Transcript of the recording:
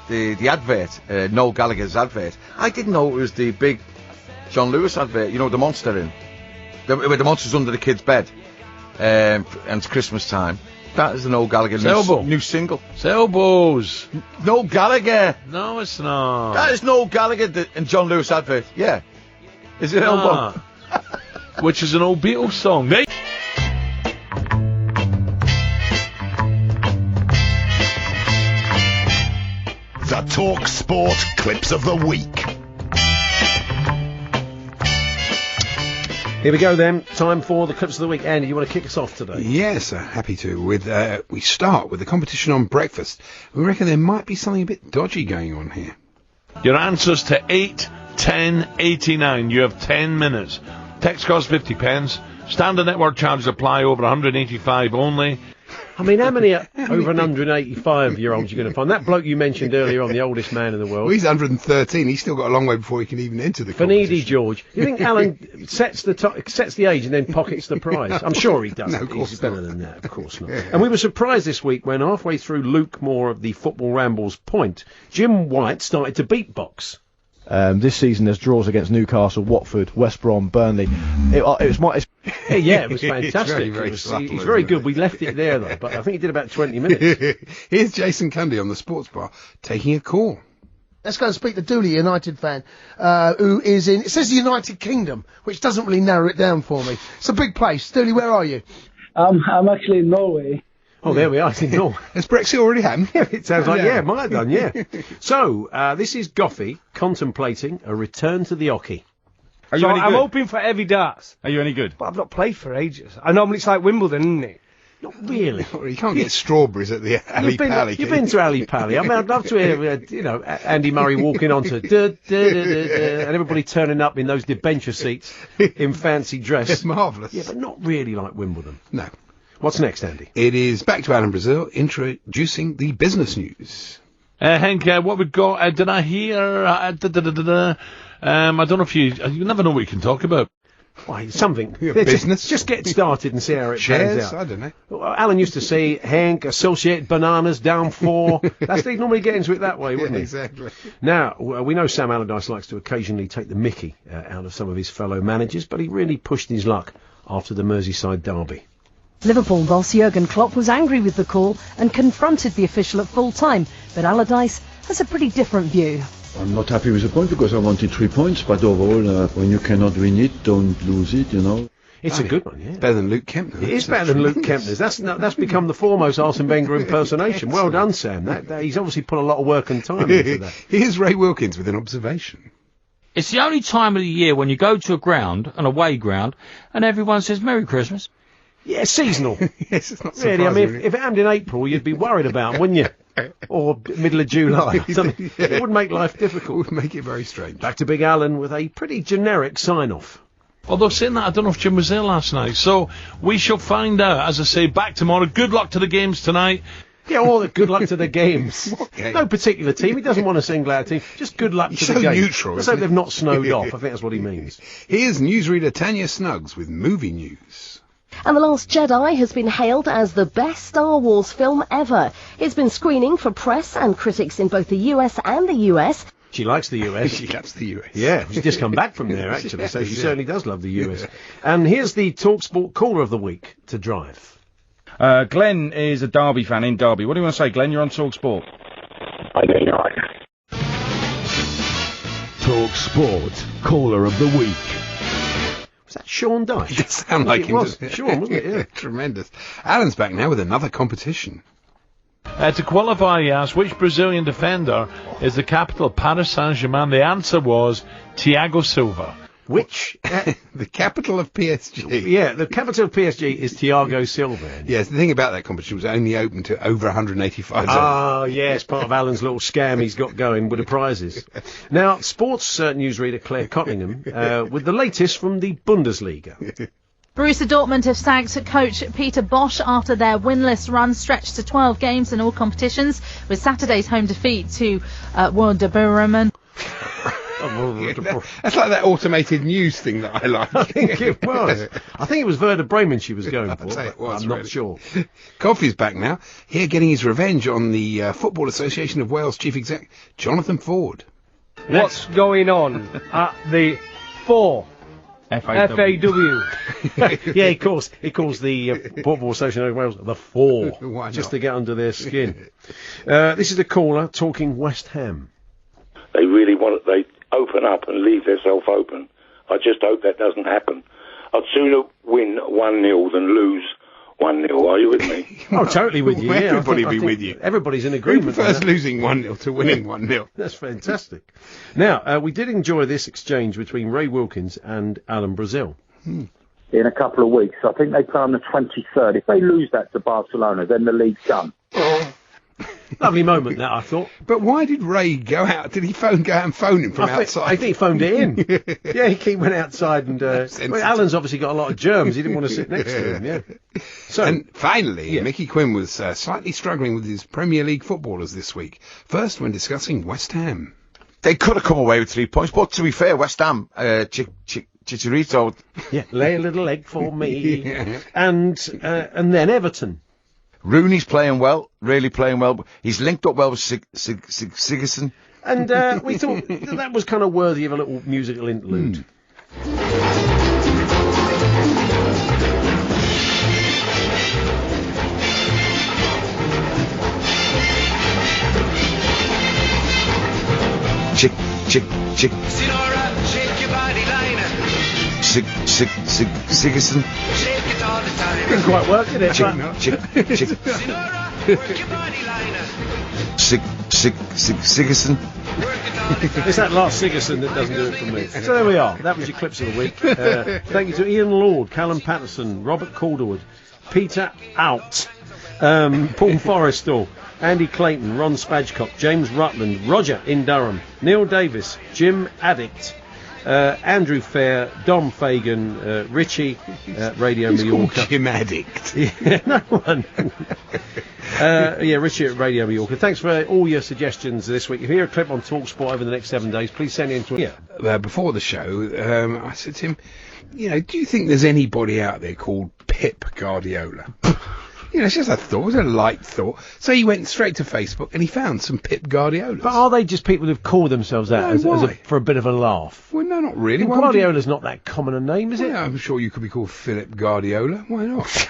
the advert, Noel Gallagher's advert. I didn't know it was the big John Lewis advert. You know, the monster in, where the monster's under the kid's bed, and it's Christmas time. That is the Noel Gallagher new single. Elbows. Noel Gallagher. No, it's not. That is Noel Gallagher and John Lewis advert. Yeah. Is it Elbow? Which is an old Beatles song. The talkSPORT Clips of the Week. Here we go then. Time for the Clips of the Week. Andy, you want to kick us off today? Yes, happy to. We start with the competition on breakfast. We reckon there might be something a bit dodgy going on here. Your answers to 8, 10, 89. You have 10 minutes. Text costs 50 pence. Standard network charges apply over 185 only. I mean, how many over 185-year-olds you're going to find? That bloke you mentioned earlier on, the oldest man in the world. Well, he's 113. He's still got a long way before he can even enter the competition. Fanidi George. You think Alan sets the age and then pockets the prize? I'm sure he does. No, of course he's better than that. Of course not. And we were surprised this week when halfway through Luke Moore of the Football Rambles point, Jim White started to beatbox. This season there's draws against Newcastle, Watford, West Brom, Burnley. It was fantastic. He's very good. We left it there though, but I think he did about 20 minutes. Here's Jason Cundy on the Sports Bar taking a call. Let's go and speak to Dooley, United fan, who is in, it says the United Kingdom, which doesn't really narrow it down for me. It's a big place. Dooley, where are you? I'm actually in Norway. Oh, there we are. It's in Norway. Has Brexit already happened? It sounds like, it might have done, yeah. So, this is Goffey contemplating a return to the hockey. I'm hoping for heavy darts. Are you any good? But I've not played for ages. I normally it's like Wimbledon, isn't it? Not really. You can't get strawberries at the Ali Pally. You've been to Ali Pally. I mean, I'd love to hear, Andy Murray walking onto and everybody turning up in those debenture seats in fancy dress. It's marvellous. Yeah, but not really like Wimbledon. No. What's next, Andy? It is back to Alan Brazil introducing the business news. Hank, what we've got, did I hear, I don't know if you never know what you can talk about. Why, something. Business? Just get started and see how it Shares? pans out. I don't know. Well, Alan used to say, Hank, Associated Bananas down 4. He'd normally get into it that way, wouldn't he? Exactly. Now, we know Sam Allardyce likes to occasionally take the mickey out of some of his fellow managers, but he really pushed his luck after the Merseyside derby. Liverpool boss Jurgen Klopp was angry with the call and confronted the official at full time, but Allardyce has a pretty different view. I'm not happy with the point because I wanted 3 points, but overall, when you cannot win it, don't lose it, It's a good one, yeah. Better than Luke Kempner. It is better than Luke Kempner's. That's become the foremost Arsene Wenger impersonation. Well done, Sam. He's obviously put a lot of work and time into that. Here's Ray Wilkins with an observation. It's the only time of the year when you go to a ground, an away ground, and everyone says Merry Christmas. Yeah, seasonal. Yes, it's not really. surprising. I mean, if it happened in April, you'd be worried about it, wouldn't you? Or middle of July. It would make life difficult. It would make it very strange. Back to Big Alan with a pretty generic sign-off. Although saying that, I don't know if Jim was there last night. So we shall find out. As I say, back tomorrow. Good luck to the games tonight. Yeah, all the good luck to the games. What game? No particular team. He doesn't want to single out a team. Just good luck to the games. Neutral. Let's hope they've not snowed off. I think that's what he means. Here's newsreader Tanya Snuggs with movie news. And The Last Jedi has been hailed as the best Star Wars film ever. It's been screening for press and critics in both the US and the US. She likes the US. She loves the US. Yeah, she's just come back from there, actually, so she certainly does love the US. And here's the TalkSPORT caller of the week to drive. Glenn is a Derby fan in Derby. What do you want to say, Glenn? You're on TalkSPORT. I know you're right. TalkSPORT caller of the week. Was that Sean Dyche? It did sound like him. It was Sean, wasn't it? Yeah. Tremendous. Alan's back now with another competition. To qualify, he asked, which Brazilian defender is the capital of Paris Saint-Germain? The answer was Thiago Silva. Which? The capital of PSG. Yeah, the capital of PSG is Thiago Silva. Yes, the thing about that competition was only open to over 185. Ah, yes, part of Alan's little scam he's got going with the prizes. Now, sports newsreader Claire Cottingham with the latest from the Bundesliga. Borussia Dortmund have sacked coach Peter Bosch after their winless run stretched to 12 games in all competitions, with Saturday's home defeat to Werder Bremen. That's like that automated news thing that I like. I think it was. I think it was Werder Bremen she was going for. I'd say it was, I'm not really. sure. Coffey's back now. Here getting his revenge on the Football Association of Wales chief exec, Jonathan Ford. What's going on at the FAW? FAW. Yeah, he calls the Football Association of Wales the Four, Why just not? to get under their skin. This is a caller talking West Ham. They really they open up and leave themselves open. I just hope that doesn't happen. I'd sooner win 1-0 than lose 1-0. Are you with me? Oh, totally with you. Yeah, Everybody I think with you. Everybody's in Who agreement. prefers on that. losing 1-0 to winning 1-0? That's fantastic. Now, we did enjoy this exchange between Ray Wilkins and Alan Brazil. In a couple of weeks. I think they play on the 23rd. If they lose that to Barcelona, then the league's done. Lovely moment, that, I thought. But why did Ray go out? Did he go out and phone him from outside? I think he phoned it in. Yeah, he went outside and... Alan's obviously got a lot of germs. He didn't want to sit next to him, yeah. So, and finally, Mickey Quinn was slightly struggling with his Premier League footballers this week. First, when discussing West Ham. They could have come away with 3 points, but to be fair, West Ham, Chicharito... Yeah, lay a little egg for me. And then Everton. Rooney's playing well, really playing well. He's linked up well with Sigurdsson. And we thought that was kind of worthy of a little musical interlude. Chick. Sinora, shake your body liner. Sigurdsson. Shake it all the time. Didn't quite work, did it? Chick. Sinora, work your body liner. Sigurdsson. It's that last Sigurdsson that doesn't do it for me. So there we are. That was your clips of the week. Thank you to Ian Lord, Callum Patterson, Robert Calderwood, Peter Out, Paul Forrestal, Andy Clayton, Ron Spadgecock, James Rutland, Roger in Durham, Neil Davis, Jim Addict, Andrew Fair, Dom Fagan, Richie, Radio Mallorca. Jim Addict. Yeah, no one. Richie at Radio Mallorca. Thanks for all your suggestions this week. If you hear a clip on TalkSport over the next 7 days, please send it in to before the show, I said to him, do you think there's anybody out there called Pep Guardiola? It's just a thought, it was a light thought. So he went straight to Facebook and he found some Pep Guardiolas. But are they just people who've called themselves that for a bit of a laugh? Well, no, not really. Guardiola's not that common a name, is it? I'm sure you could be called Philip Guardiola. Why not?